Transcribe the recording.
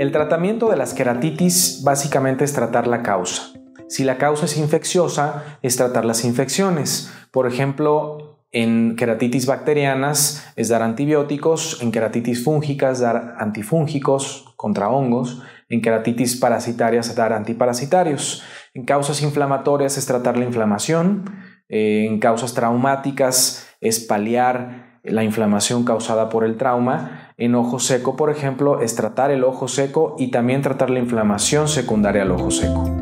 El tratamiento de las queratitis básicamente es tratar la causa. Si la causa es infecciosa, es tratar las infecciones. Por ejemplo, en queratitis bacterianas es dar antibióticos, en queratitis fúngicas dar antifúngicos contra hongos, en queratitis parasitarias dar antiparasitarios. En causas inflamatorias es tratar la inflamación, en causas traumáticas es paliar la inflamación causada por el trauma. En ojo seco, por ejemplo, es tratar el ojo seco y también tratar la inflamación secundaria al ojo seco.